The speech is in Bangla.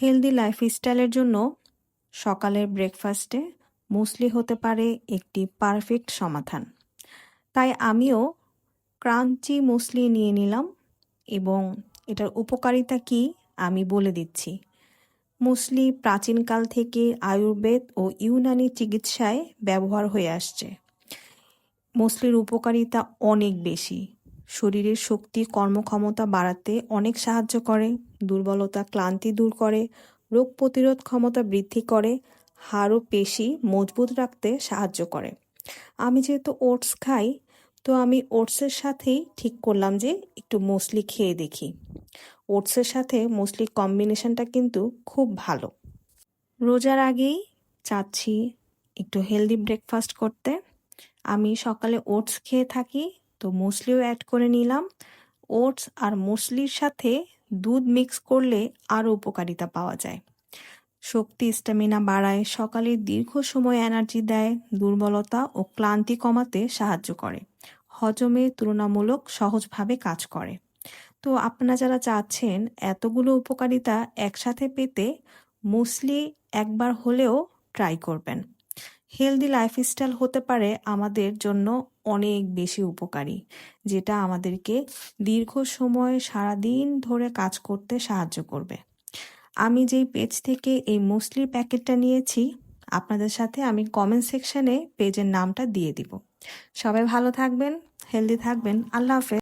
হেলদি লাইফস্টাইলের জন্য সকালের ব্রেকফাস্টে মুসলি হতে পারে একটি পারফেক্ট সমাধান। তাই আমিও ক্রাঞ্চি মুসলি নিয়ে নিলাম এবং এটার উপকারিতা কি আমি বলে দিচ্ছি। মুসলি প্রাচীনকাল থেকে আয়ুর্বেদ ও ইউনানি চিকিৎসায় ব্যবহার হয়ে আসছে। মুসলির উপকারিতা অনেক বেশি। শরীরের শক্তি কর্মক্ষমতা বাড়াতে অনেক সাহায্য করে, দুর্বলতা ক্লান্তি দূর করে, রোগ প্রতিরোধ ক্ষমতা বৃদ্ধি করে, হাড় ও পেশি মজবুত রাখতে সাহায্য করে। আমি যেহেতু ওটস খাই, তো আমি ওটসের সাথেই ঠিক করলাম যে একটু মুসলি খেয়ে দেখি। ওটসের সাথে মুসলি কম্বিনেশনটা কিন্তু খুব ভালো। রোজার আগেই চাচ্ছি একটু হেলদি ব্রেকফাস্ট করতে। আমি সকালে ওটস খেয়ে থাকি, তো মুসলিও অ্যাড করে নিলাম। ওটস আর মুসলির সাথে দুধ মিক্স করলে আরও উপকারিতা পাওয়া যায়। শক্তি স্ট্যামিনা বাড়ায়, সকালে দীর্ঘ সময় এনার্জি দেয়, দুর্বলতা ও ক্লান্তি কমাতে সাহায্য করে, হজমে তুলনামূলক সহজভাবে কাজ করে। তো আপনারা যারা চাচ্ছেন এতগুলো উপকারিতা একসাথে পেতে, মুসলি একবার হলেও ট্রাই করবেন। হেলদি লাইফস্টাইল হতে পারে আমাদের জন্য অনেক বেশি উপকারী, যেটা আমাদেরকে দীর্ঘ সময় সারাদিন ধরে কাজ করতে সাহায্য করবে। আমি যেই পেজ থেকে এই মুসলির প্যাকেটটা নিয়েছি, আপনাদের সাথে আমি কমেন্ট সেকশনে পেজের নামটা দিয়ে দিব। সবাই ভালো থাকবেন, হেলদি থাকবেন। আল্লাহ হাফেজ।